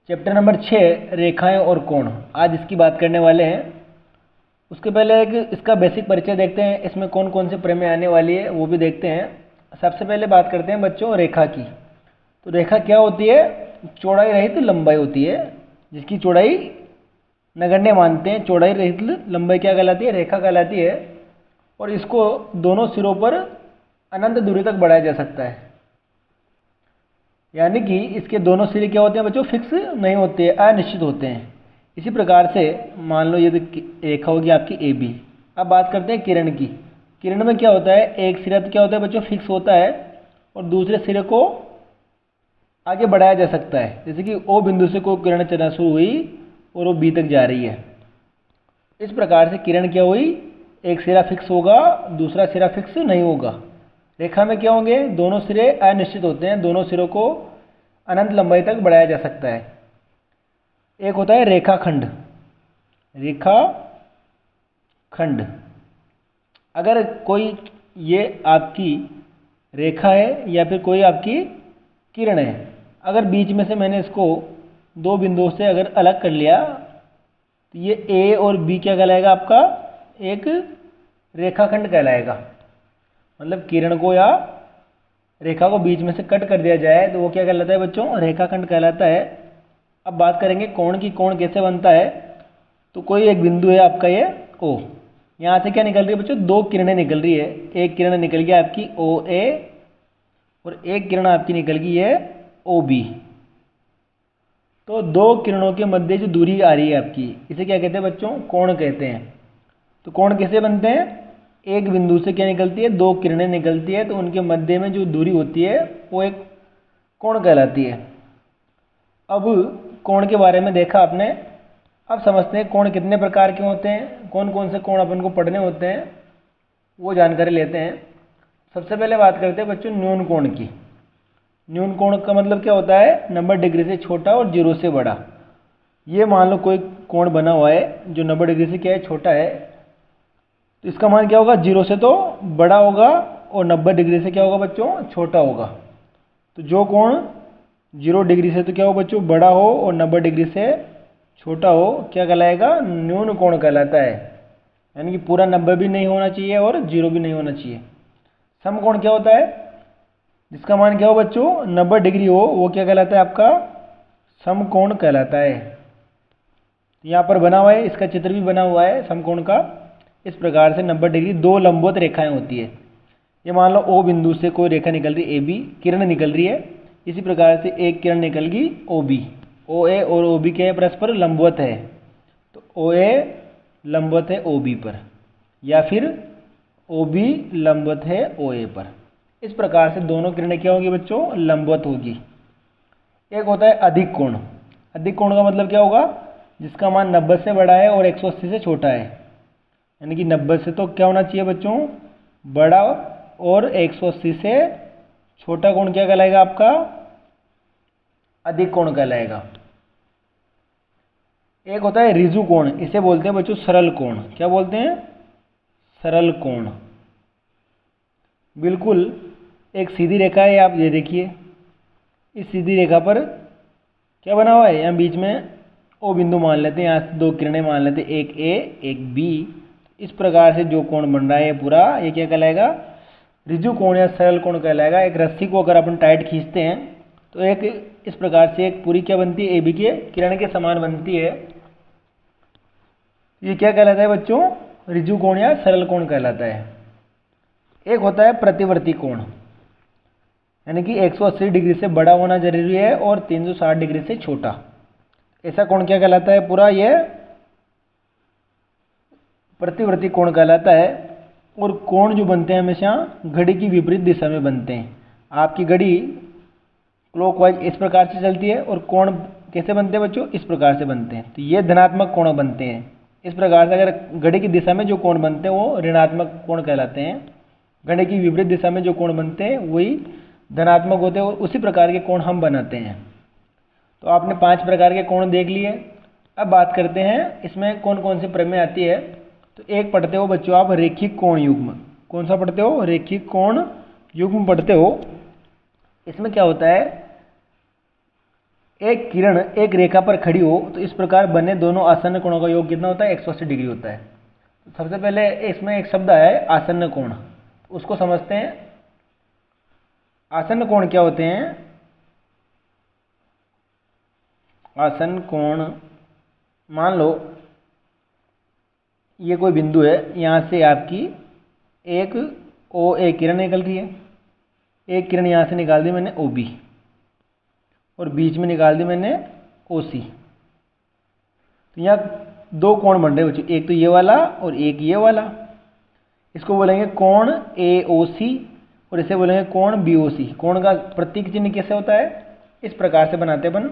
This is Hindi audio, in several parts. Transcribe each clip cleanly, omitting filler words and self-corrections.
चैप्टर नंबर 6 रेखाएं और कोण, आज इसकी बात करने वाले हैं। उसके पहले एक इसका बेसिक परिचय देखते हैं, इसमें कौन कौन से प्रमेय आने वाली है वो भी देखते हैं। सबसे पहले बात करते हैं बच्चों रेखा की। तो रेखा क्या होती है? चौड़ाई रहित लंबाई होती है, जिसकी चौड़ाई नगण्य मानते हैं। चौड़ाई रहित लंबाई क्या कहलाती है? रेखा कहलाती है। और इसको दोनों सिरों पर अनंत दूरी तक बढ़ाया जा सकता है, यानी कि इसके दोनों सिरे क्या होते हैं बच्चों? फिक्स नहीं होते, अनिश्चित होते हैं। इसी प्रकार से मान लो ये रेखा होगी आपकी ए बी। अब बात करते हैं किरण की। किरण में क्या होता है? एक सिरा क्या होता है बच्चों? फिक्स होता है, और दूसरे सिरे को आगे बढ़ाया जा सकता है। जैसे कि ओ बिंदु से कोई किरण चलना शुरू हुई और वो बी तक जा रही है। इस प्रकार से किरण क्या हुई? एक सिरा फिक्स होगा, दूसरा सिरा फिक्स नहीं होगा। रेखा में क्या होंगे? दोनों सिरे अनिश्चित होते हैं, दोनों सिरों को अनंत लंबाई तक बढ़ाया जा सकता है। एक होता है रेखाखंड। रेखाखंड, अगर कोई ये आपकी रेखा है या फिर कोई आपकी किरण है, अगर बीच में से मैंने इसको दो बिंदुओं से अगर अलग कर लिया तो ये ए और बी क्या कहलाएगा आपका? एक रेखाखंड कहलाएगा। मतलब किरण को या रेखा को बीच में से कट कर दिया जाए तो वो क्या कहलाता है बच्चों? रेखाखंड कहलाता है। अब बात करेंगे कोण की। कोण कैसे बनता है? तो कोई एक बिंदु है आपका ये ओ, यहाँ से क्या निकल रही है बच्चों? दो किरणें निकल रही है। एक किरण निकल गई आपकी ओ ए और एक किरण आपकी निकल गई है ओ बी। तो दो किरणों के मध्य जो दूरी आ रही है आपकी, इसे क्या कहते हैं बच्चों? कोण कहते हैं। तो कोण कैसे बनते हैं? एक बिंदु से क्या निकलती है? दो किरणें निकलती है, तो उनके मध्य में जो दूरी होती है वो एक कोण कहलाती है। अब कोण के बारे में देखा आपने, अब समझते हैं कोण कितने प्रकार के होते हैं, कौन कौन से कोण अपन को पढ़ने होते हैं, वो जानकारी लेते हैं। सबसे पहले बात करते हैं बच्चों न्यून कोण की। न्यून कोण का मतलब क्या होता है? 90 डिग्री से छोटा और 0 से बड़ा। ये मान लो कोई कोण बना हुआ है जो 90 डिग्री से क्या है? छोटा है, तो इसका मान क्या होगा? 0 से तो बड़ा होगा और 90 डिग्री से क्या होगा बच्चों? छोटा होगा। तो जो कोण 0 डिग्री से तो क्या हो बच्चों? बड़ा हो और 90 डिग्री से छोटा हो, क्या कहलाएगा? न्यून कोण कहलाता है। यानी कि पूरा 90 भी नहीं होना चाहिए और 0 भी नहीं होना चाहिए। समकोण क्या होता है? जिसका मान क्या हो बच्चों? 90 डिग्री हो, वो क्या कहलाता है आपका? समकोण कहलाता है। यहाँ पर बना हुआ है, इसका चित्र भी बना हुआ है समकोण का। इस प्रकार से 90 डिग्री दो लंबवत रेखाएं होती है। ये मान लो ओ बिंदु से कोई रेखा निकल रही है, ए बी किरण निकल रही है। इसी प्रकार से एक किरण निकल गई ओ बी। ओ ए और ओ बी के परस्पर लंबवत है, तो ओ ए लंबवत है ओ बी पर, या फिर ओ बी लंबवत है ओ ए पर। इस प्रकार से दोनों किरणें क्या होगी बच्चों? लंबवत होगी। एक होता है अधिक कोण। अधिक कोण का मतलब क्या होगा? जिसका मान 90 से बड़ा है और 180 से छोटा है। यानी कि 90 से तो क्या होना चाहिए बच्चों? बड़ा, और 180 से छोटा कोण क्या कहलाएगा आपका? अधिक कोण कहलाएगा। एक होता है ऋजु कोण, इसे बोलते हैं बच्चों सरल कोण। क्या बोलते हैं? सरल कोण। बिल्कुल एक सीधी रेखा है, आप ये देखिए, इस सीधी रेखा पर क्या बना हुआ है? यहाँ बीच में ओ बिंदु मान लेते हैं, यहाँ से दो किरणें मान लेते हैं, एक ए एक बी। इस प्रकार से जो कोण बन रहा है पूरा, ये क्या कहलाएगा? ऋजु कोण या सरल कोण कहलाएगा। एक रस्सी को अगर अपन टाइट खींचते हैं तो एक इस प्रकार से एक पूरी क्या बनती है? ए बी के किरण के समान बनती है। ये क्या कहलाता है बच्चों? ऋजु कोण या सरल कोण कहलाता है। एक होता है प्रतिवर्ती कोण, यानी कि 180 डिग्री से बड़ा होना जरूरी है और 360 डिग्री से छोटा। ऐसा कोण क्या कहलाता है? पूरा ये प्रतिवर्ती कोण कहलाता है। और कोण जो बनते हैं हमेशा घड़ी की विपरीत दिशा में बनते हैं। आपकी घड़ी क्लॉकवाइज इस प्रकार से चलती है, और कोण कैसे बनते हैं बच्चों? इस प्रकार से बनते हैं, तो ये धनात्मक कोण बनते हैं। इस प्रकार से अगर घड़ी की दिशा में जो कोण बनते हैं वो ऋणात्मक कोण कहलाते हैं। घड़ी की विपरीत दिशा में जो कोण बनते हैं वही धनात्मक होते हैं, और उसी प्रकार के कोण हम बनाते हैं। तो आपने 5 प्रकार के कोण देख लिए। अब बात करते हैं इसमें कौन कौन सी प्रमेय आती है। तो एक पढ़ते हो बच्चों आप रेखिक कोण युग्म। कौन सा पढ़ते हो? रेखिक कोण युग्म पढ़ते हो। इसमें क्या होता है? एक किरण एक रेखा पर खड़ी हो तो इस प्रकार बने दोनों आसन्न कोणों का योग कितना होता है? 180 डिग्री होता है। तो सबसे पहले इसमें एक शब्द आया है आसन्न कोण, उसको समझते हैं। आसन्न कोण क्या होते हैं? आसन्न कोण, मान लो ये कोई बिंदु है, यहाँ से आपकी एक ओ ए किरण निकल रही है, एक किरण यहाँ से निकाल दी मैंने ओ बी, और बीच में निकाल दी मैंने ओ सी। तो यहाँ दो कोण बन रहे बच्चों, एक तो ये वाला और एक ये वाला। इसको बोलेंगे कोण ए ओ सी और इसे बोलेंगे कोण बी ओ सी। कोण का प्रतीक चिन्ह कैसे होता है? इस प्रकार से बनाते हैं अपन,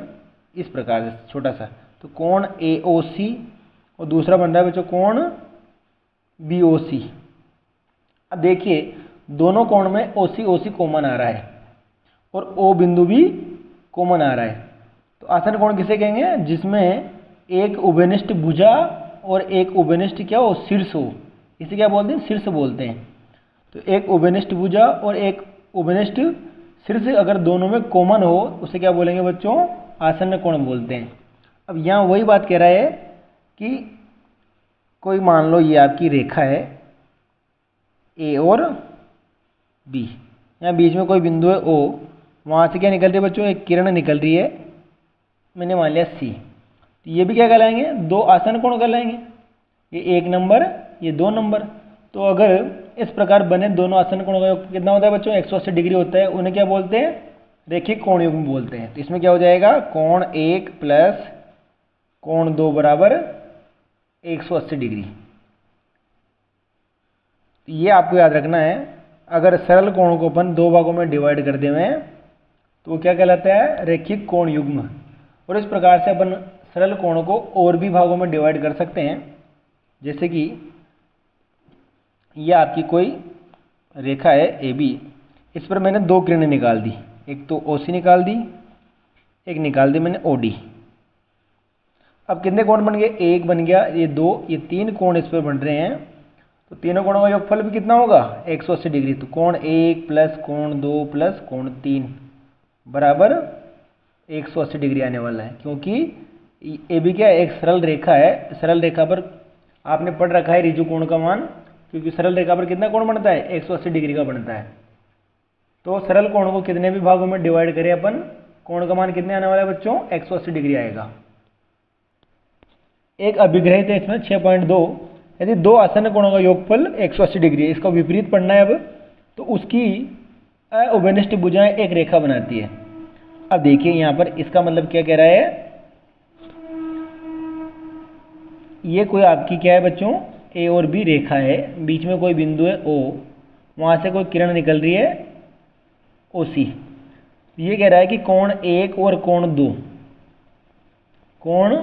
इस प्रकार से छोटा सा। तो कोण ए ओ सी और दूसरा बन रहा है बच्चों कोण बी ओ सी। अब देखिए दोनों कोण में ओ सी कॉमन आ रहा है और ओ बिंदु भी कॉमन आ रहा है। तो आसन्न कोण किसे कहेंगे? जिसमें एक उभयनिष्ठ भुजा और एक उभयनिष्ठ क्या हो? शीर्ष हो। इसे क्या बोलते हैं? शीर्ष बोलते हैं। तो एक उभयनिष्ठ भुजा और एक उभयनिष्ठ शीर्ष अगर दोनों में कॉमन हो उसे क्या बोलेंगे बच्चों? आसन्न कोण बोलते हैं। अब यहाँ वही बात कह रहा है कि कोई मान लो ये आपकी रेखा है ए और बी, यहाँ बीच में कोई बिंदु है ओ, वहाँ से क्या निकल रही है बच्चों? एक किरण निकल रही है, मैंने मान लिया सी। तो ये भी क्या कहलाएंगे? दो आसन्न कोण कहलाएंगे। ये 1 नंबर, ये 2 नंबर। तो अगर इस प्रकार बने दोनों आसन्न कोणों का योग कितना होता है बच्चों? 180 डिग्री होता है। उन्हें क्या बोलते हैं? रैखिक कोण युग्म बोलते हैं। तो इसमें क्या हो जाएगा? कोण 1 प्लस कोण 2 बराबर 180 डिग्री। तो ये आपको याद रखना है। अगर सरल कोणों को अपन दो भागों में डिवाइड कर दें तो वो क्या कहलाता है? रैखिक कोण युग्म। और इस प्रकार से अपन सरल कोणों को और भी भागों में डिवाइड कर सकते हैं। जैसे कि यह आपकी कोई रेखा है ए बी, इस पर मैंने दो किरणें निकाल दी, एक तो ओ सी निकाल दी, एक निकाल दी मैंने ओ डी। अब कितने कोण बन गए? एक बन गया, ये दो, ये 3 कोण इस पर बन रहे हैं। तो तीनों कोणों का योगफल भी कितना होगा? 180 डिग्री। तो कोण 1 प्लस कोण 2 प्लस कोण 3 बराबर 180 डिग्री आने वाला है। क्योंकि ए बी क्या है? एक सरल रेखा है। सरल रेखा पर आपने पढ़ रखा है रिजु कोण का मान, क्योंकि सरल रेखा पर कितना कोण बनता है? 180 डिग्री का बनता है। तो सरल कोण को कितने भी भागों में डिवाइड करें अपन, कोण का मान कितने आने वाला है बच्चों? 180 डिग्री आएगा। एक अभिग्रहित है इसमें 6.2, यदि दो आसन्न कोणों का योगफल 180 डिग्री है, इसका विपरीत पढ़ना है अब, तो उसकी उभयनिष्ठ भुजाएं एक रेखा बनाती है। अब देखिए यहाँ पर इसका मतलब क्या कह रहा है? ये कोई आपकी क्या है बच्चों? ए और बी रेखा है, बीच में कोई बिंदु है ओ, वहाँ से कोई किरण निकल रही है ओ सी। ये कह रहा है कि कोण 1 और कोण 2, कोण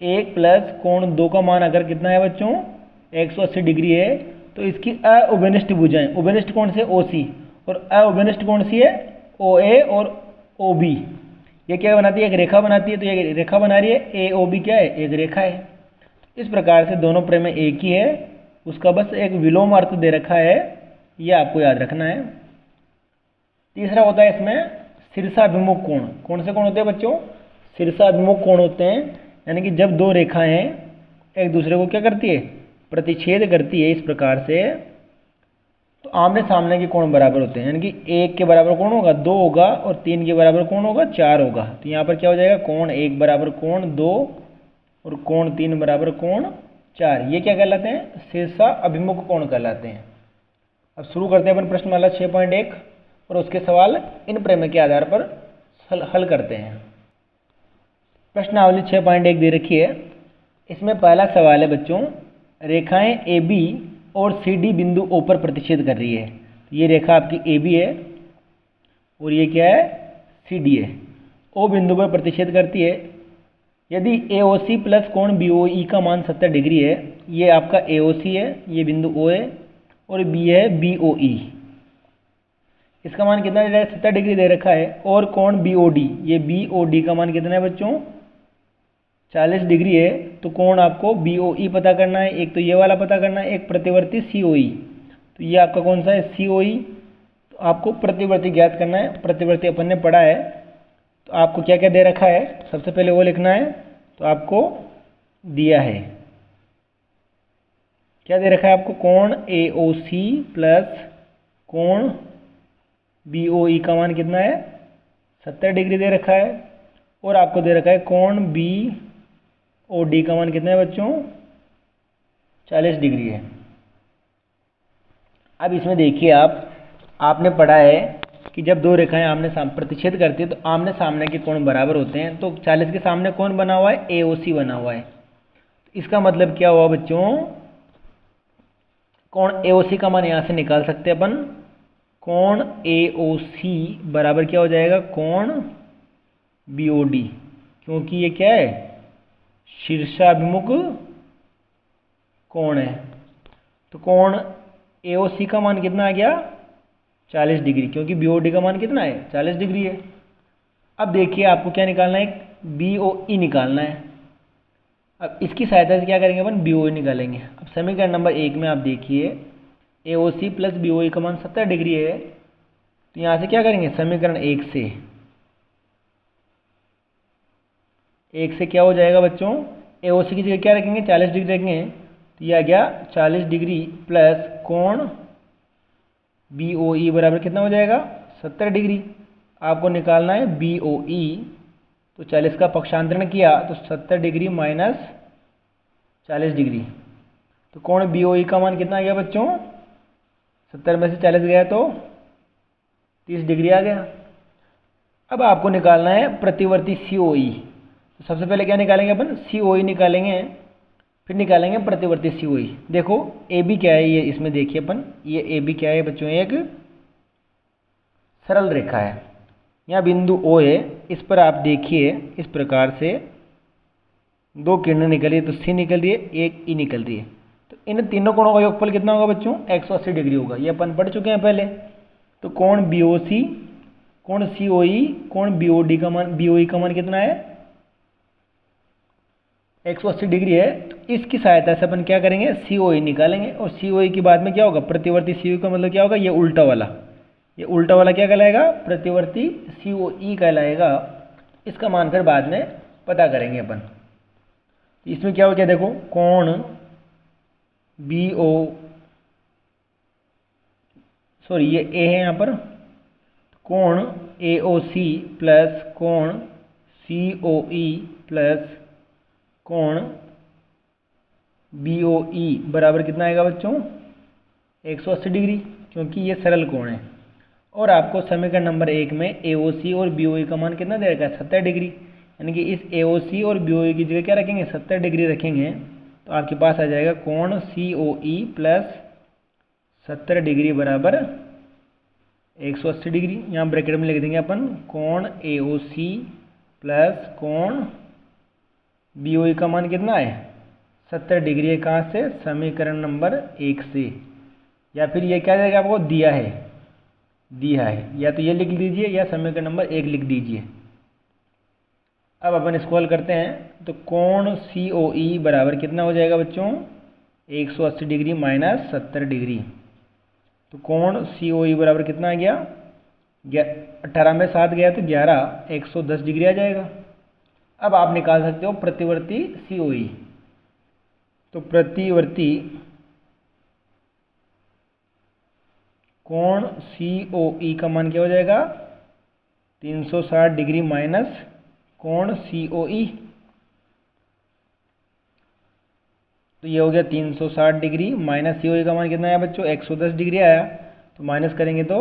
1 प्लस कोण 2 का मान अगर कितना है बच्चों? 180 डिग्री है, तो इसकी अउभयनिष्ठ भुजाएं, उभयनिष्ठ कोण से ओ सी और अउभयनिष्ठ कोण से है ओ ए और ओ बी, ये क्या बनाती है? एक रेखा बनाती है। तो ये रेखा बना रही है, ए ओ बी क्या है? एक रेखा है। इस प्रकार से दोनों प्रमेय एक ही है, उसका बस एक विलोम अर्थ दे रखा है, ये आपको याद रखना है। तीसरा होता है इसमें शीर्षाभिमुख कोण। कौन से कोण होते हैं बच्चों? शीर्षाभिमुख कोण होते हैं, यानी कि जब दो रेखाएं एक दूसरे को क्या करती है? प्रतिच्छेद करती है इस प्रकार से, तो आमने सामने के कोण बराबर होते हैं। यानी कि 1 के बराबर कोण होगा 2 होगा और 3 के बराबर कोण होगा 4 होगा। तो यहाँ पर क्या हो जाएगा? कोण 1 बराबर कोण 2 और कोण 3 बराबर कोण 4। ये क्या कहलाते हैं? शीर्षाभिमुख कोण कहलाते हैं। अब शुरू करते हैं अपन प्रश्नमाला 6.1 और उसके सवाल इन प्रमेय के आधार पर हल करते हैं। प्रश्नावली 6.1 दे रखी है। इसमें पहला सवाल है बच्चों, रेखाएं ए बी और सी डी बिंदु ओ पर प्रतिच्छेद कर रही है। ये रेखा आपकी ए बी है और ये क्या है? सी डी है। ओ बिंदु पर प्रतिच्छेद करती है। यदि ए ओ सी प्लस कोण बी ओ ई का मान 70 डिग्री है, ये आपका ए ओ सी है, ये बिंदु ओ है और बी है बी ओ ई। इसका मान कितना दे रहा है? 70 डिग्री दे रखा है। और कोण बी ओ डी, ये बी ओ डी का मान कितना है बच्चों? 40 डिग्री है। तो कोण आपको बी ओ ई पता करना है, एक तो ये वाला पता करना है, एक प्रतिवर्ती सी ओ ई। तो ये आपका कौन सा है? सी ओ ई। तो आपको प्रतिवर्ती ज्ञात करना है। प्रतिवर्ती अपन ने पढ़ा है, तो आपको क्या क्या दे रखा है, सबसे पहले वो लिखना है। तो आपको दिया है, क्या दे रखा है आपको, कोण AOC प्लस कोण BOE का मान कितना है, 70 डिग्री दे रखा है। और आपको दे रखा है कोण BOD का मान कितना है बच्चों, 40 डिग्री है। अब इसमें देखिए आपने पढ़ा है कि जब दो रेखाएं आमने सामने प्रतिच्छेद करती है तो आमने सामने के कोण बराबर होते हैं। तो 40 के सामने कौन बना हुआ है, AOC बना हुआ है। इसका मतलब क्या हुआ बच्चों, कोण AOC का मान यहाँ से निकाल सकते हैं अपन। कोण AOC बराबर क्या हो जाएगा, कोण BOD, क्योंकि ये क्या है, शीर्षाभिमुख कोण है। तो कोण AOC का मान कितना आ गया, 40 डिग्री, क्योंकि BOD का मान कितना है, 40 डिग्री है। अब देखिए आपको क्या निकालना है, BOE निकालना है। अब इसकी सहायता से क्या करेंगे अपन, BOE निकालेंगे। अब समीकरण नंबर 1 में आप देखिए AOC प्लस BOE का मान 70 डिग्री है। तो यहाँ से क्या करेंगे, समीकरण 1 से क्या हो जाएगा बच्चों, AOC की जगह क्या रखेंगे, 40 डिग्री रखेंगे। तो यह आ गया 40 डिग्री प्लस कोण BOE बराबर कितना हो जाएगा, 70 डिग्री। आपको निकालना है BOE। तो 40 का पक्षांतरण किया तो 70 डिग्री माइनस 40 डिग्री। तो कोण BOE का मान कितना आ गया बच्चों, 70 में से 40 गया तो 30 डिग्री आ गया। अब आपको निकालना है प्रतिवर्ती COE। तो सबसे पहले क्या निकालेंगे अपन, COE निकालेंगे, फिर निकालेंगे प्रतिवर्ती COE। देखो AB क्या है, ये इसमें देखिए अपन, ये AB क्या है बच्चों, एक सरल रेखा है। यहाँ बिंदु O है, इस पर आप देखिए इस प्रकार से दो किरणें निकल रही है। तो C निकल रही है, एक E निकल रही है। तो इन तीनों कोणों का योगफल कितना होगा बच्चों, 180 डिग्री होगा। ये अपन पढ़ चुके हैं पहले। तो कोण BOC, कोण COE, कोण BOE का मान कितना है, 180 डिग्री है। तो इसकी सहायता से अपन क्या करेंगे, COE निकालेंगे। और COE की बाद में क्या होगा, प्रतिवर्ती COE का मतलब क्या होगा, ये उल्टा वाला, ये उल्टा वाला क्या कहलाएगा, प्रतिवर्ती COE कहलाएगा। इसका मान फिर बाद में पता करेंगे अपन। इसमें क्या हो गया, देखो कोण ये A है यहाँ पर, कोण AOC प्लस कोण COE प्लस कोण BOE बराबर कितना आएगा बच्चों, 180 डिग्री, क्योंकि ये सरल कोण है। और आपको समीकरण नंबर 1 में AOC और BOE का मान कितना दे रखा है, 70 डिग्री। यानी कि इस AOC और BOE की जगह क्या रखेंगे, 70 डिग्री रखेंगे। तो आपके पास आ जाएगा कोण COE प्लस 70 डिग्री बराबर 180 डिग्री। यहाँ ब्रैकेट में लिख देंगे अपन कोण AOC प्लस कोण BOE का मान कितना है, 70 डिग्री है। कहाँ से, समीकरण नंबर 1 से। या फिर ये क्या जाएगा, आपको दिया है, या तो ये लिख लीजिए या समीकरण नंबर 1 लिख दीजिए। अब अपन इसको हल करते हैं। तो कोण COE बराबर कितना हो जाएगा बच्चों, 180 डिग्री माइनस 70 डिग्री। तो कोण COE बराबर कितना आ गया, 18 में 7 गया तो 11, 110 डिग्री आ जाएगा। अब आप निकाल सकते हो प्रतिवर्ती COE। तो प्रतिवर्ती कोण COE का मान क्या हो जाएगा, 360 डिग्री माइनस कोण COE। तो ये हो गया 360 डिग्री माइनस COE का मान कितना आया बच्चों, 110 डिग्री आया। तो माइनस करेंगे तो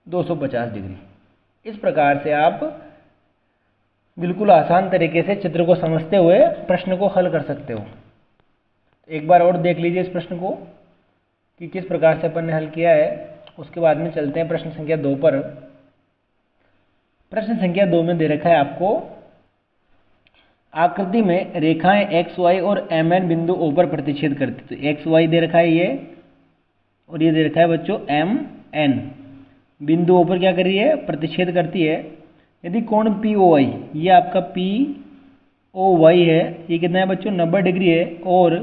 250 डिग्री। इस प्रकार से आप बिल्कुल आसान तरीके से चित्र को समझते हुए प्रश्न को हल कर सकते हो। एक बार और देख लीजिए इस प्रश्न को कि किस प्रकार से अपन ने हल किया है। उसके बाद में चलते हैं प्रश्न संख्या 2 पर। प्रश्न संख्या 2 में दे रखा है आपको, आकृति में रेखाएं एक्स वाई और MN बिंदु O पर प्रतिच्छेद करती। तो एक्स वाई दे रखा है ये, और ये दे रखा है बच्चों MN बिंदु O पर क्या कर रही है, प्रतिच्छेद करती है। यदि कोण POI, ये आपका POY है, ये कितना है बच्चों, 90 डिग्री है। और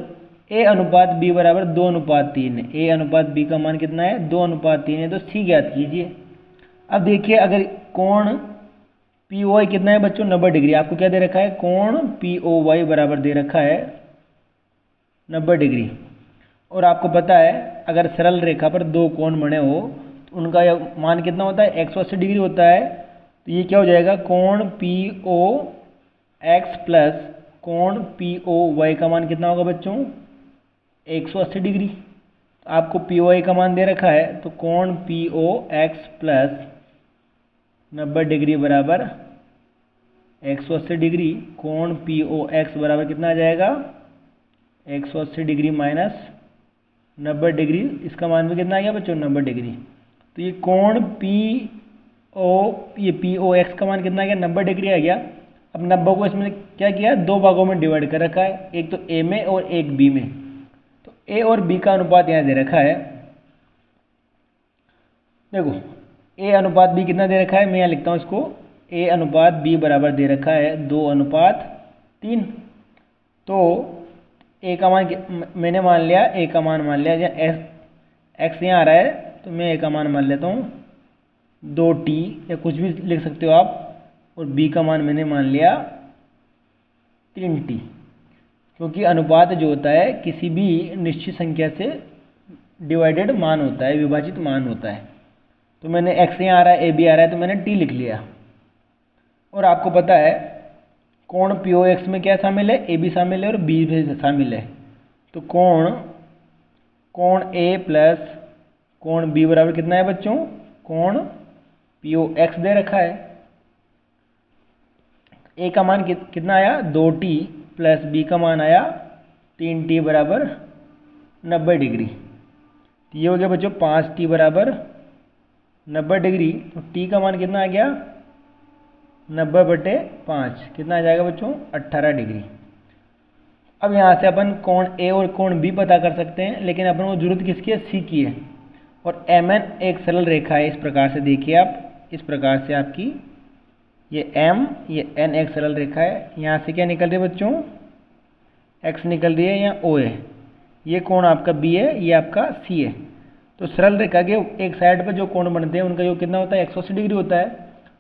A अनुपात B बराबर 2:3 है। A अनुपात B का मान कितना है, 2:3 है। तो C ज्ञात कीजिए। अब देखिए अगर कोण पी ओ वाई कितना है बच्चों 90 डिग्री। आपको क्या दे रखा है कोण पी ओ वाई बराबर दे रखा है 90 डिग्री। और आपको पता है अगर सरल रेखा पर दो कोण बने हो तो उनका मान कितना होता है 180 डिग्री होता है। तो ये क्या हो जाएगा कोण पी ओ एक्स प्लस कोण पी ओ वाई का मान कितना होगा बच्चों 180 डिग्री। तो आपको पी ओ वाई का मान दे रखा है तो कोण P O X plus 90 degree बराबर 180 डिग्री। कोण पी ओ एक्स बराबर कितना आ जाएगा 180 डिग्री माइनस 90 डिग्री। इसका मान भी कितना आ गया बच्चों 90 डिग्री। तो ये कोण पी ओ एक्स का मान कितना आ गया 90 डिग्री आ गया। अब 90 को इसमें क्या किया दो भागों में डिवाइड कर रखा है, एक तो ए में और एक बी में। तो ए और बी का अनुपात यहाँ दे रखा है। देखो ए अनुपात बी कितना दे रखा है, मैं यहाँ लिखता हूँ इसको ए अनुपात बी बराबर दे रखा है 2:3। तो ए का मान मैंने मान लिया, ए का मान मान लिया, या एक्स यहाँ आ रहा है तो मैं ए का मान मान लेता हूँ 2t या कुछ भी लिख सकते हो आप। और b का मान मैंने मान लिया 3t, क्योंकि अनुपात जो होता है किसी भी निश्चित संख्या से डिवाइडेड मान होता है, विभाजित मान होता है। तो मैंने x यहाँ आ रहा है, a भी आ रहा है, तो मैंने t लिख लिया। और आपको पता है कोण पी ओ एक्स में क्या शामिल है, ए भी शामिल है और बी भी शामिल है। तो कोण ए प्लस कोण बी बराबर कितना है बच्चों कोण पी ओ एक्स दे रखा है। ए का मान कितना आया 2t प्लस बी का मान आया 3t बराबर 90 डिग्री। तो ये हो गया बच्चों 5t बराबर 90 डिग्री। तो t का मान कितना आ गया 90/5 कितना आ जाएगा बच्चों 18 डिग्री। अब यहाँ से अपन कोण ए और कोण बी पता कर सकते हैं, लेकिन अपन को जरूरत किसकी है सी की है। और mn एक सरल रेखा है, इस प्रकार से देखिए आप, इस प्रकार से आपकी ये m ये n एक सरल रेखा है। यहाँ से क्या निकल रही है बच्चों x निकल रही है, यहाँ o है, ये कोण आपका b है, ये आपका c है। तो सरल रेखा के एक साइड पर जो कोण बनते हैं उनका योग कितना होता है 180 डिग्री होता है।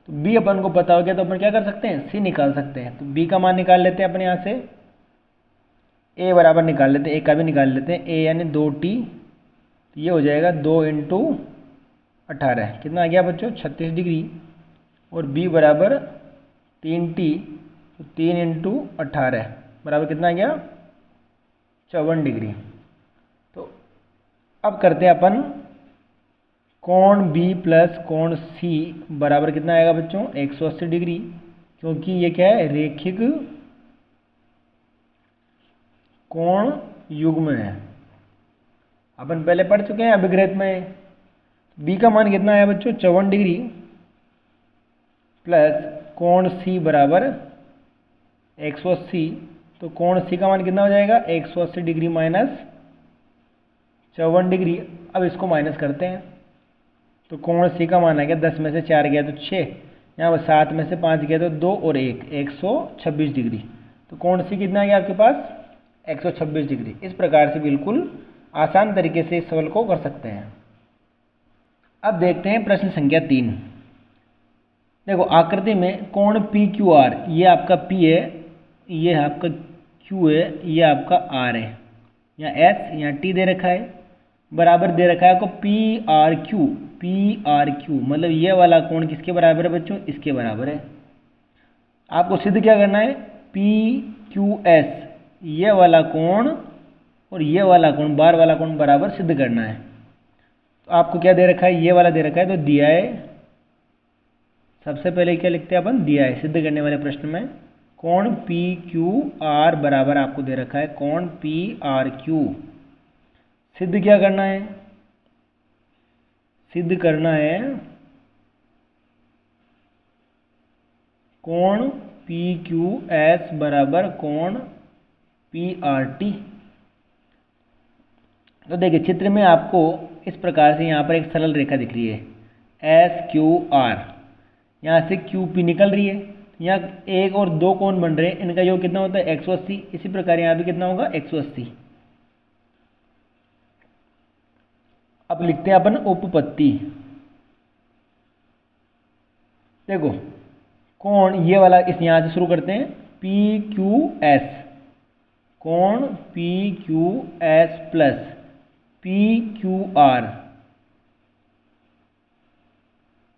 तो b अपन को पता हो गया तो अपन क्या कर सकते हैं c निकाल सकते हैं। तो b का मान निकाल लेते हैं अपन यहाँ से, a बराबर निकाल लेते हैं, a का भी निकाल लेते हैं, a यानी 2t, ये हो जाएगा 2 × 18 कितना आ गया बच्चों 36 डिग्री। और b बराबर 3t, तो 3 × 18 बराबर कितना आ गया 54 डिग्री। तो अब करते हैं अपन कोण b प्लस कोण c बराबर कितना आएगा बच्चों 180 डिग्री, क्योंकि ये क्या है रेखिक कोण युग्म है। अपन पहले पढ़ चुके हैं अभिग्रहित में। b का मान कितना आया बच्चों 54 डिग्री प्लस कोण c बराबर 180। तो कोण c का मान कितना हो जाएगा 180 डिग्री माइनस 54 डिग्री। अब इसको माइनस करते हैं तो कोण c का मान आ गया 10 में से 4 गया तो 6, यहाँ पर 7 में से 5 गया तो 2 और 1 126 डिग्री। तो कोण c कितना आ गया आपके पास 126 डिग्री। इस प्रकार से बिल्कुल आसान तरीके से इस सवाल को कर सकते हैं। अब देखते हैं प्रश्न संख्या 3। देखो आकृति में कोण पी क्यू आर, ये आपका P है, ये आपका Q है, ये आपका R है, यहाँ S यहाँ T दे रखा है, बराबर दे रखा है आपको पी आर क्यू, मतलब ये वाला कोण किसके बराबर है बच्चों इसके बराबर है। आपको सिद्ध क्या करना है PQS, ये वाला कोण और ये वाला कोण बार वाला कोण बराबर सिद्ध करना है। तो आपको क्या दे रखा है ये वाला दे रखा है, तो दिया है, सबसे पहले क्या लिखते हैं अपन दिया है सिद्ध करने वाले प्रश्न में कोण PQR बराबर आपको दे रखा है कोण PRQ। सिद्ध क्या करना है, सिद्ध करना है कोण PQS बराबर कोण PRT। तो देखिए चित्र में आपको इस प्रकार से यहाँ पर एक सरल रेखा दिख रही है SQR, यहाँ से QP निकल रही है, यहाँ एक और दो कोण बन रहे हैं, इनका योग कितना होता है 180। इसी प्रकार यहाँ भी कितना होगा 180। अब लिखते हैं अपन उपपत्ति। देखो कोण ये वाला इस यहाँ से शुरू करते हैं, पी क्यू एस, कोण P Q S plus P Q R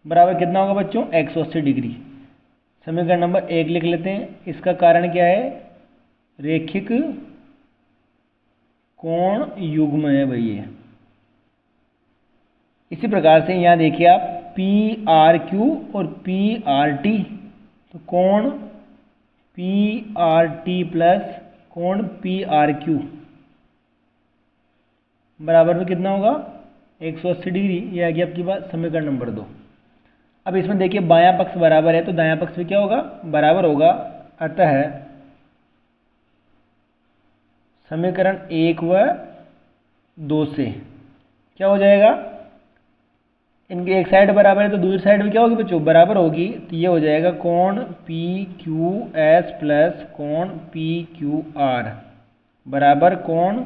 बराबर कितना होगा बच्चों, 180 डिग्री। समीकरण नंबर 1 लिख लेते हैं। इसका कारण क्या है, रेखिक कोण युग्म है भाई ये। इसी प्रकार से यहाँ देखिए आप पी आर क्यू और पी आर टी, तो कोण पी आर टी प्लस कोण पी आर क्यू बराबर में कितना होगा, 180 डिग्री। ये आ गया आपकी बात समीकरण नंबर 2। अब इसमें देखिए बायां पक्ष बराबर है तो दायां पक्ष भी क्या होगा, बराबर होगा। अतः समीकरण 1 व 2 से क्या हो जाएगा, इनकी एक साइड बराबर है तो दूसरी साइड भी क्या होगी बच्चों, बराबर होगी। तो ये हो जाएगा कोण पी क्यू एस प्लस कोण पी क्यू आर बराबर कोण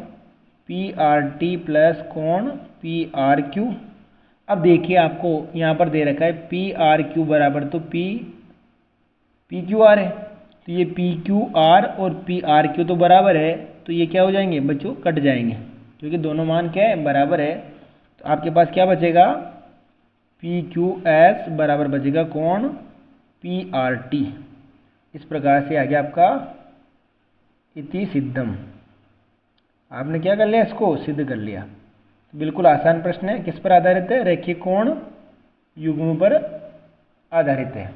पी आर टी प्लस कोण पी आर क्यू। अब देखिए आपको यहाँ पर दे रखा है पी आर क्यू बराबर, तो पी क्यू आर है, तो ये पी क्यू आर और पी आर क्यू तो बराबर है, तो ये क्या हो जाएंगे बच्चों, कट जाएंगे, क्योंकि दोनों मान क्या है, बराबर है। तो आपके पास क्या बचेगा, पी क्यू एस बराबर बचेगा कोण पी आर टी। इस प्रकार से आ गया आपका इति सिद्धम। आपने क्या कर लिया, इसको सिद्ध कर लिया। बिल्कुल आसान प्रश्न है। किस पर आधारित है, रेखीय कोण युग्म पर आधारित है।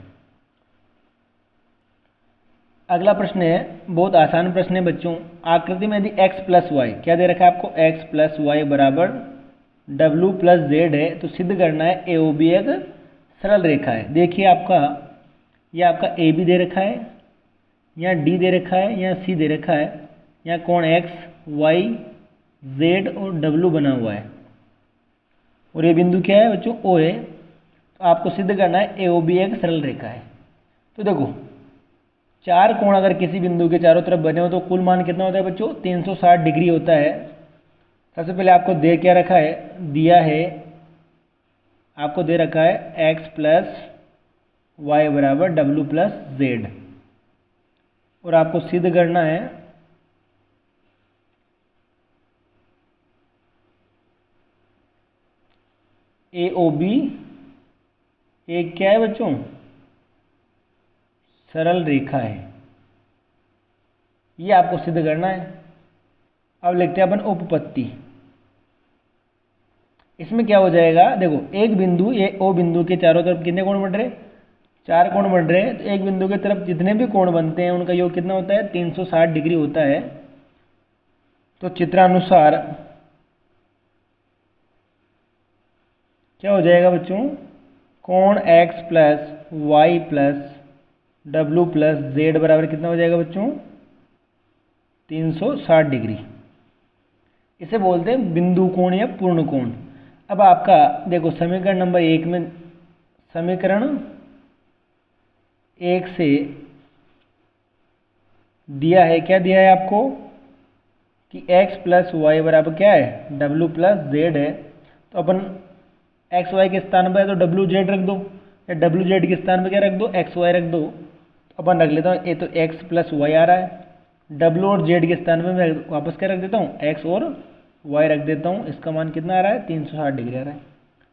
अगला प्रश्न है, बहुत आसान प्रश्न है बच्चों। आकृति में यदि x प्लस वाई, क्या दे रखा है आपको, x प्लस वाई बराबर w प्लस जेड है, तो सिद्ध करना है AOB एक सरल रेखा है। देखिए आपका यह आपका AB दे रखा है, यहाँ D दे रखा है, यहाँ C दे रखा है, यहाँ कोण x y z और w बना हुआ है, और ये बिंदु क्या है बच्चों, O है। तो आपको सिद्ध करना है AOB एक सरल रेखा है। तो देखो चार कोण अगर किसी बिंदु के चारों तरफ बने हो तो कुल मान कितना होता है बच्चों, 360 डिग्री होता है। सबसे पहले आपको दे क्या रखा है, दिया है आपको दे रखा है x प्लस वाई बराबर w प्लस जेड, और आपको सिद्ध करना है AOB एक क्या है बच्चों, सरल रेखा है। ये आपको सिद्ध करना है। अब लिखते हैं अपन उपपत्ति। इसमें क्या हो जाएगा, देखो एक बिंदु, ये O बिंदु के चारों तरफ कितने कोण बन रहे, चार कोण बन रहे हैं। तो एक बिंदु की तरफ जितने भी कोण बनते हैं उनका योग कितना होता है, 360 डिग्री होता है। तो चित्रानुसार क्या हो जाएगा बच्चों, कोण x plus Y plus w plus Z बराबर कितना हो जाएगा बच्चों, 360 डिग्री। इसे बोलते हैं बिंदु कोण या पूर्ण कोण। अब आपका देखो समीकरण नंबर 1 में, समीकरण 1 से दिया है, क्या दिया है आपको कि x प्लस वाई बराबर क्या है, w प्लस जेड है। तो अपन एक्स वाई के स्थान पर है तो डब्ल्यू जेड रख दो, या डब्ल्यू जेड के स्थान पर क्या रख दो, एक्स वाई रख दो। तो अपन रख लेता हूँ, ये तो एक्स प्लस वाई आ रहा है, डब्ल्यू और जेड के स्थान पर मैं वापस क्या रख देता हूँ, एक्स और वाई रख देता हूँ। इसका मान कितना आ रहा है, 360 डिग्री आ रहा है।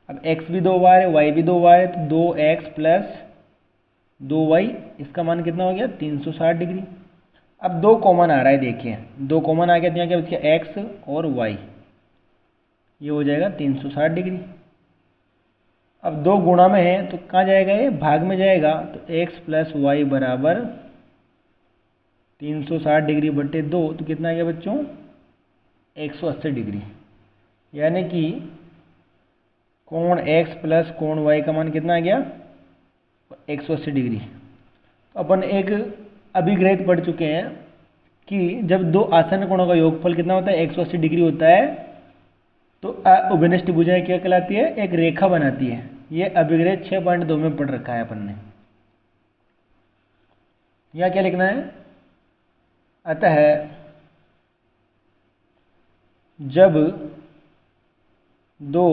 अब एक्स भी 2 बार है, वाई भी 2 बार है, तो 2x प्लस 2y, इसका मान कितना हो गया, 360 डिग्री। अब 2 कॉमन आ रहा है, देखिए 2 कॉमन आ गया, तो यहाँ क्या बच गया, x और y, ये हो जाएगा 360 डिग्री। अब 2 गुणा में है तो कहाँ जाएगा, ये भाग में जाएगा। तो x प्लस वाई बराबर 360 डिग्री बटे 2, तो कितना आ गया बच्चों, 180 डिग्री। यानी कि कोण x प्लस कोण y का मान कितना आ गया, 180 डिग्री। तो अपन एक अभिग्रहित पढ़ चुके हैं कि जब दो आसन्न कोणों का योगफल कितना होता है, 180 डिग्री होता है, तो उभयनिष्ठ भुजाएं क्या कहलाती है, एक रेखा बनाती है। ये अभिग्रहित 6.2 में पढ़ रखा है अपन ने। यह क्या लिखना है, अतः जब दो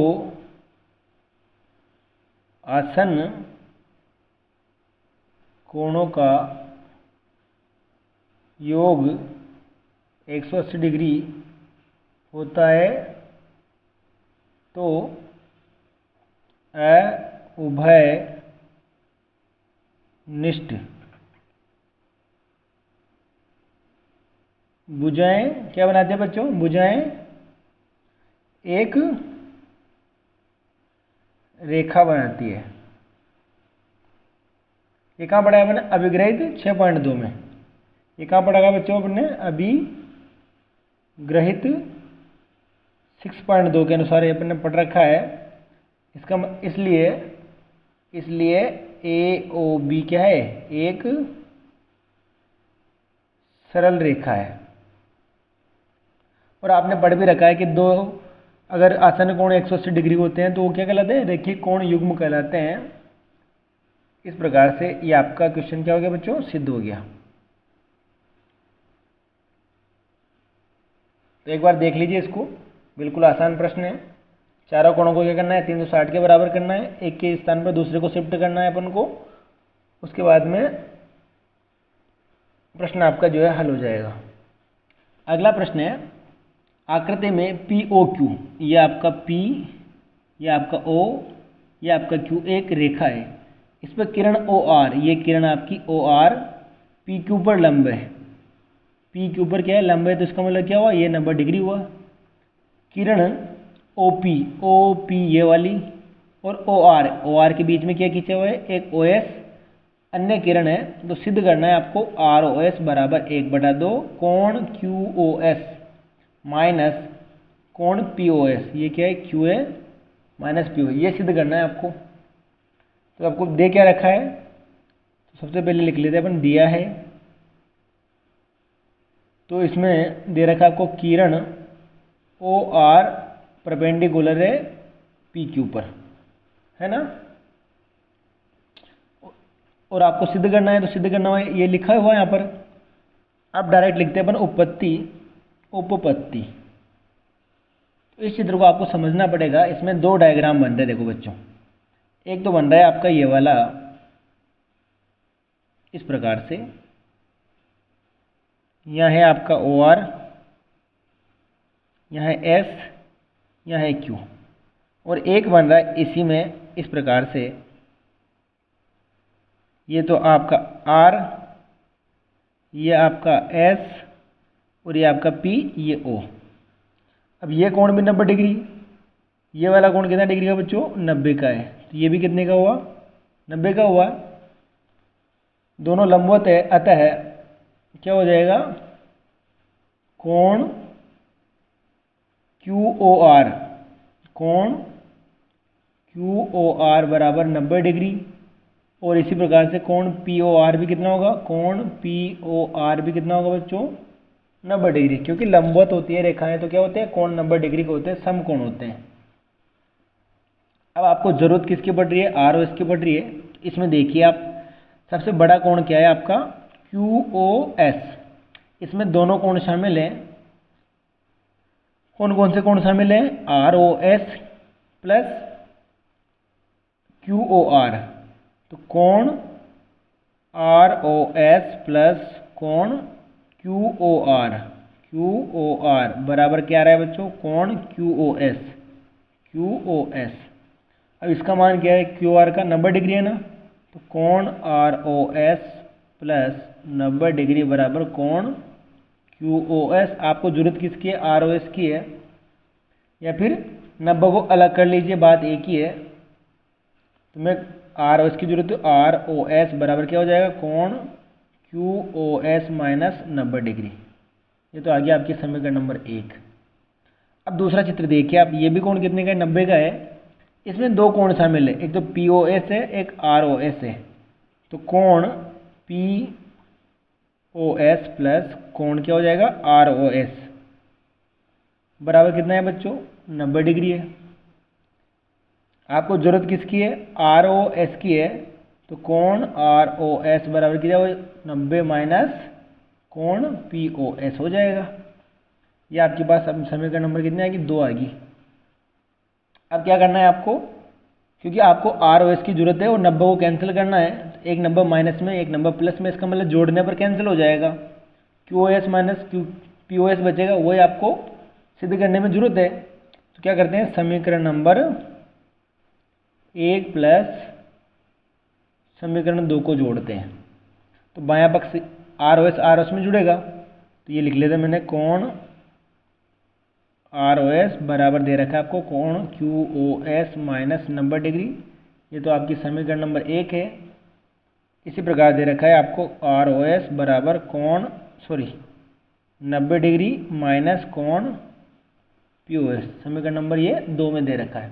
आसन्न कोणों का योग 180 डिग्री होता है तो उभय निष्ठ भुजाएं क्या बनाते हैं बच्चों? भुजाएं एक रेखा बनाती है। ये कहाँ पढ़ा है अपने? अभिग्रहित 6.2 में। ये कहाँ पढ़ा बच्चों अपने? अभिग्रहित 6.2 के अनुसार ये अपने पढ़ रखा है। इसका इसलिए AOB क्या है? एक सरल रेखा है। और आपने पढ़ भी रखा है कि दो अगर आसन कोण 180 डिग्री होते हैं तो वो क्या कहलाते हैं? रेखीय कोण युग्म कहलाते हैं। इस प्रकार से ये आपका क्वेश्चन क्या हो गया बच्चों? सिद्ध हो गया। तो एक बार देख लीजिए इसको, बिल्कुल आसान प्रश्न है। चारों कोणों को क्या करना है? 360 के बराबर करना है। एक के स्थान पर दूसरे को शिफ्ट करना है अपन को। उसके बाद में प्रश्न आपका जो है हल हो जाएगा। अगला प्रश्न है, आकृति में POQ, ये आपका P, ये आपका O, ये आपका Q एक रेखा है। इस पर किरण OR, ये किरण आपकी OR PQ पर लंब है। PQ पर क्या है? लंब है। तो इसका मतलब क्या हुआ? ये 90 डिग्री हुआ। किरण OP ये वाली और OR के बीच में क्या खींचा हुआ है? एक OS अन्य किरण है। तो सिद्ध करना है आपको ROS बराबर 1/2 कोण QOS माइनस कोण POS। ये क्या है? QA minus PO। ये सिद्ध करना है आपको। तो आपको दे क्या रखा है? तो सबसे पहले लिख लेते हैं अपन, दिया है तो इसमें दे रखा है आपको किरण OR परपेंडिकुलर है PQ पर, है ना। और आपको सिद्ध करना है, तो सिद्ध करना है ये लिखा हुआ है यहाँ पर। आप डायरेक्ट लिखते हैं अपन उपपत्ति। तो इस चित्र को आपको समझना पड़ेगा। इसमें दो डायग्राम बन रहे हैं। देखो बच्चों, एक तो बन रहा है आपका ये वाला इस प्रकार से, यहाँ है आपका OR, यहाँ है S, यहाँ है Q। और एक बन रहा है इसी में इस प्रकार से, ये तो आपका R, ये आपका S और ये आपका P, ये O। अब ये कोण भी 90 डिग्री, ये वाला कोण कितना डिग्री का बच्चों? 90 का है। तो ये भी कितने का हुआ? 90 का हुआ। दोनों लंबवत है, अतः क्या हो जाएगा? कोण QOR, कोण QOR बराबर 90 डिग्री। और इसी प्रकार से कोण POR भी कितना होगा? कोण POR भी कितना होगा बच्चों? 90 डिग्री। क्योंकि लंबवत होती है रेखाएं तो क्या होते हैं? कोण 90 डिग्री के होते हैं, समकोण होते हैं। अब आपको जरूरत किसकी पड़ रही है? ROS की पड़ रही है। इसमें देखिए आप, सबसे बड़ा कोण क्या है आपका? QOS। इसमें दोनों कोण शामिल हैं। कौन कौन से कोण शामिल हैं? ROS plus QOR। तो कोण ROS प्लस कोण QOR बराबर क्या आ रहा है बच्चों? कोण QOS। अब इसका मान क्या है? QR का 90 डिग्री है ना। तो कोण ROS प्लस 90 डिग्री बराबर कोण QOS। आपको जरूरत किसकी है? ROS की है। या फिर 90 को अलग कर लीजिए, बात एक ही है। तो मैं ROS की जरूरत है। ROS बराबर क्या हो जाएगा? कोण QOS माइनस 90 डिग्री। ये तो आ गया आपके समीकरण नंबर 1। अब दूसरा चित्र देखिए आप, ये भी कोण कितने का है? 90 का है। इसमें दो कोण शामिल है, एक तो POS है, एक ROS है। तो कोण POS प्लस कोण क्या हो जाएगा? ROS बराबर कितना है बच्चों? 90 डिग्री है। आपको जरूरत किसकी है? ROS की है। तो कोण ROS बराबर कितना हो? 90 माइनस कोण POS हो जाएगा। ये आपके पास अब समीकरण नंबर कितनी आएगी? 2 आएगी। अब क्या करना है आपको? क्योंकि आपको ROS की जरूरत है और 90 को कैंसिल करना है। एक नंबर माइनस में एक नंबर प्लस में, इसका मतलब जोड़ने पर कैंसिल हो जाएगा। Q O S minus Q P O S बचेगा, वही आपको सिद्ध करने में जरूरत है। तो क्या करते हैं, समीकरण नंबर 1 प्लस समीकरण 2 को जोड़ते हैं। तो बायां पक्ष आर ओ एस में जुड़ेगा, तो ये लिख लेते हैं मैंने, कोण आर ओ एस बराबर दे रखा है आपको कोण Q O S minus 90 degree. ये तो आपकी समीकरण नंबर 1 है। इसी प्रकार दे रखा है आपको आर ओ एस बराबर कोण 90 डिग्री माइनस कोण पी ओ एस, समीकरण नंबर ये 2 में दे रखा है।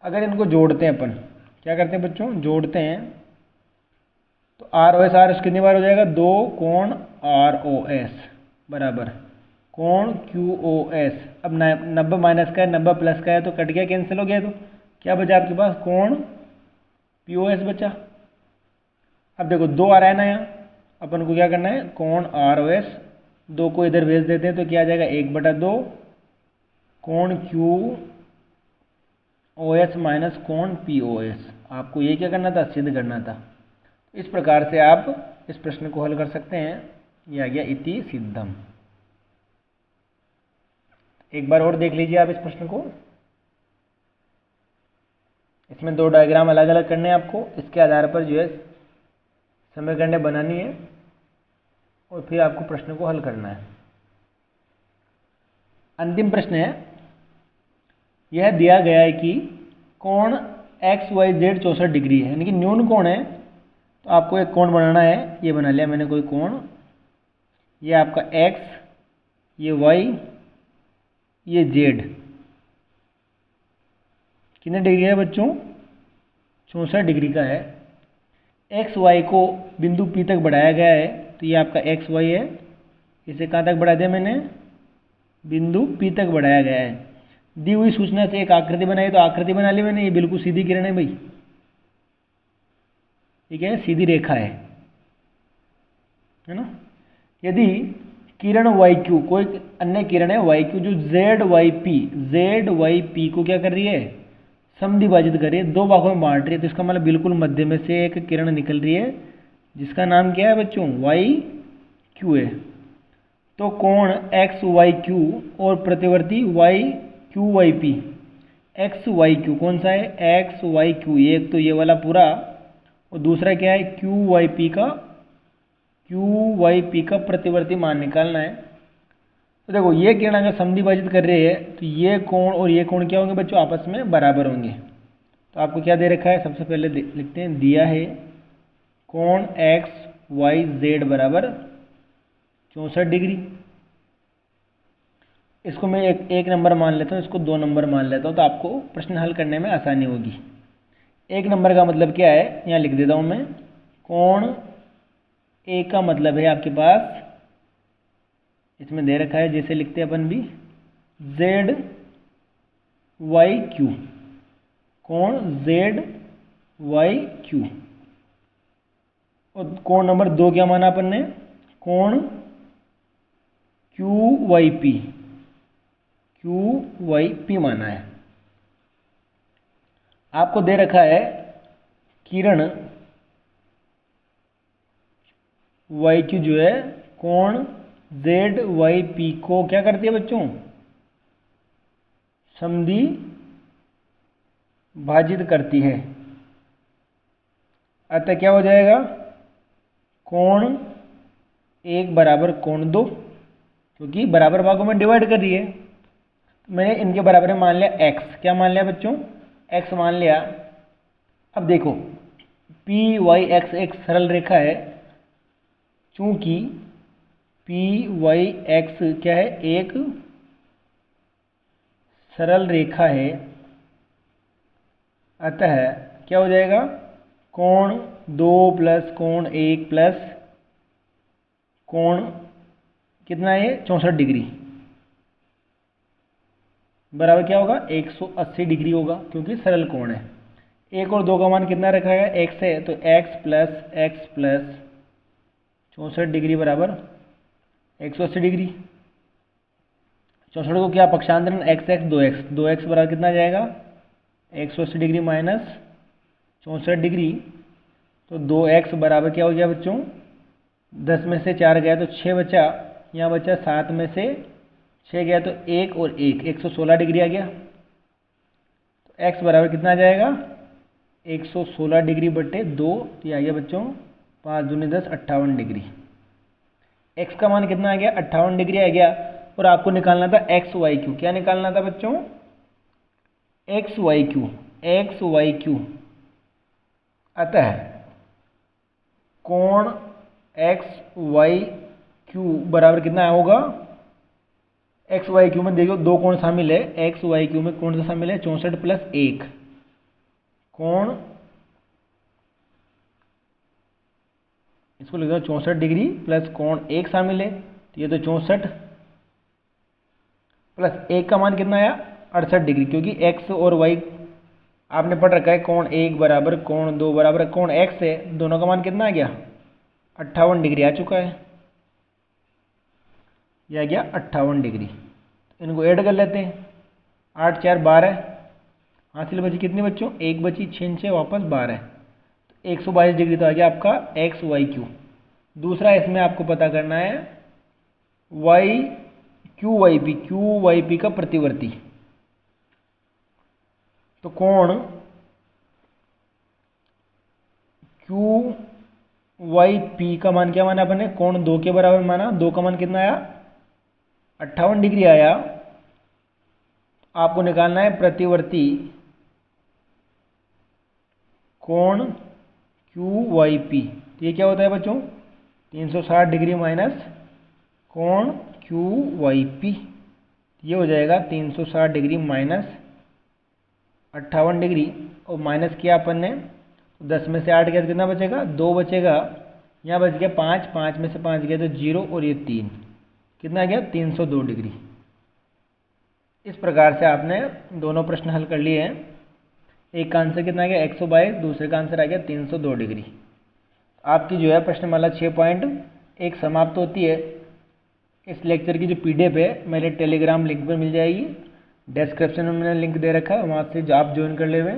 अगर इनको जोड़ते हैं अपन, क्या करते हैं बच्चों, जोड़ते हैं, तो आर ओ एस कितनी बार हो जाएगा, 2 कोण आर ओ एस बराबर कोण क्यू ओ एस। अब 90 माइनस का है 90 प्लस का है, तो कट गया, कैंसिल हो गया। तो क्या बचा आपके पास, कोण पी ओ एस बचा। अब देखो 2 आ रहा है ना यहाँ, अपन को क्या करना है, कोण आर ओ एस 2 को इधर भेज देते हैं, तो क्या आ जाएगा 1/2 कोण क्यू ओ एस माइनस कोण पी ओ एस। आपको ये क्या करना था, सिद्ध करना था। इस प्रकार से आप इस प्रश्न को हल कर सकते हैं। ये आ गया इति सिद्धम। एक बार और देख लीजिए आप इस प्रश्न को। इसमें 2 डायग्राम अलग अलग करने हैं आपको, इसके आधार पर जो है समीकरणें बनानी है और फिर आपको प्रश्न को हल करना है। अंतिम प्रश्न है, यह दिया गया है कि कोण एक्स वाई जेड 64 डिग्री है, यानी कि न्यून कोण है। तो आपको एक कोण बनाना है, ये बना लिया मैंने कोई कोण, ये आपका x, ये y, ये z। कितने डिग्री है बच्चों, 64 डिग्री का है। एक्स वाई को बिंदु P तक बढ़ाया गया है, तो ये आपका एक्स वाई है। इसे कहाँ तक बढ़ा दिया मैंने, बिंदु P तक बढ़ाया गया है। दी हुई सूचना से एक आकृति बनाई, तो आकृति बना ली मैंने, ये बिल्कुल सीधी किरण है भाई, ठीक है, सीधी रेखा है ना। यदि किरण वाई क्यू, कोई अन्य किरण है वाई क्यू, जो जेड वाई पी को क्या कर रही है, समद्विभाजित कर रही है, 2 भागों में बांट रही है, तो इसका मतलब बिल्कुल मध्य में से एक किरण निकल रही है, जिसका नाम क्या है बच्चों, वाई क्यू है। तो कोण एक्स वाई क्यू और प्रतिवर्ती Y Q Y P, X Y Q कौन सा है, एक्स वाई क्यू, एक तो ये वाला पूरा, और दूसरा क्या है, क्यू वाई पी का प्रतिवर्ती मान निकालना है। तो देखो ये किरण अगर समद्विभाजित कर रही है, तो ये कोण और ये कोण क्या होंगे बच्चों, आपस में बराबर होंगे। तो आपको क्या दे रखा है, सबसे पहले लिखते हैं, दिया है कोण एक्स वाई जेड बराबर 64 डिग्री। इसको मैं एक नंबर मान लेता हूँ, इसको 2 नंबर मान लेता हूँ, तो आपको प्रश्न हल करने में आसानी होगी। 1 नंबर का मतलब क्या है, यहाँ लिख देता हूँ मैं, कोण ए का मतलब है आपके पास, इसमें दे रखा है, जैसे लिखते हैं अपन भी, जेड वाई क्यू, कोण जेड वाई क्यू। और कोण नंबर 2 क्या माना अपन ने, कोण क्यू वाई पी माना है। आपको दे रखा है किरण वाई क्यू जो है कोण जेड वाई पी को क्या करती है बच्चों, समद्विभाजित करती है। अतः क्या हो जाएगा, कोण 1 बराबर कोण 2, क्योंकि बराबर भागों में डिवाइड कर रही है। मैंने इनके बराबर में मान लिया x, क्या मान लिया बच्चों, x मान लिया। अब देखो पी वाई एक्स एक सरल रेखा है, चूंकि पी वाई एक्स क्या है, एक सरल रेखा है, अतः क्या हो जाएगा, कोण 2 प्लस कोण 1 प्लस कोण कितना है, 64 डिग्री बराबर क्या होगा, 180 डिग्री होगा, क्योंकि सरल कोण है। 1 और 2 का मान कितना रखा है, x है, तो x प्लस 64 डिग्री बराबर 180 डिग्री। 64 को क्या पक्षांतरण x 2x बराबर कितना आ जाएगा, 180 डिग्री माइनस 64 डिग्री। तो 2x बराबर क्या हो गया बच्चों, 10 में से 4 गया तो 6 बचा, यहाँ बचा 7 में से 6 गया तो 1 और 1, 116 डिग्री आ गया। तो x बराबर कितना आ जाएगा, 116 डिग्री बटे 2, तो ये आ गया बच्चों 5 दूनी 10, 58 डिग्री। x का मान कितना आ गया, 58 डिग्री आ गया। और आपको निकालना था एक्स वाई क्यू। क्या निकालना था बच्चों, X Y Q. X Y Q अतः कोण एक्स वाई क्यू बराबर कितना होगा, एक्स वाई क्यू में देखो दो कोण शामिल है, एक्स वाई क्यू में कौन सा शामिल है, 64 + 1 कोण, इसको लिख दो 64 डिग्री प्लस कोण 1 शामिल है, तो ये तो 64 प्लस 1 का मान कितना आया, 68 डिग्री, क्योंकि x और y आपने पढ़ रखा है, कोण 1 बराबर कोण 2 बराबर कोण x है, दोनों का मान कितना आ गया, 58 डिग्री आ चुका है। यह आ गया 58 डिग्री। इनको ऐड कर लेते हैं, 8 4 12, हासिल बची कितनी बच्चों, 1 बची, 6 6 वापस 12, तो 122 डिग्री तो आ गया आपका एक्स वाई क्यू। दूसरा इसमें आपको पता करना है Y Q Y P, Q Y P का प्रतिवर्ती। तो कोण क्यू वाई पी का मान क्या माना अपने, कोण 2 के बराबर माना, 2 का मान कितना आया, 58 डिग्री आया। आपको निकालना है प्रतिवर्ती कोण क्यू वाई पी। तो ये क्या होता है बच्चों, 360 डिग्री माइनस कोण क्यू वाई पी, ये हो जाएगा 360 डिग्री माइनस 58 डिग्री, और माइनस किया अपन ने, 10 में से 8 गया तो कितना बचेगा, 2 बचेगा, यहाँ बच गया 5, 5 में से 5 गया तो 0 और ये 3, कितना आ गया 302 डिग्री। इस प्रकार से आपने दोनों प्रश्न हल कर लिए हैं। एक का आंसर कितना आ गया 122, दूसरे का आंसर आ गया 302 डिग्री। आपकी जो है प्रश्नमाला 6.1 समाप्त होती है। इस लेक्चर की जो PDF है मेरे टेलीग्राम लिंक पर मिल जाएगी, डिस्क्रिप्शन में मैंने लिंक दे रखा है, वहाँ से आप ज्वाइन कर ले हुए।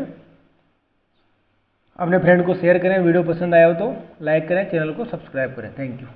अपने फ्रेंड को शेयर करें, वीडियो पसंद आया हो तो लाइक करें, चैनल को सब्सक्राइब करें। Thank you.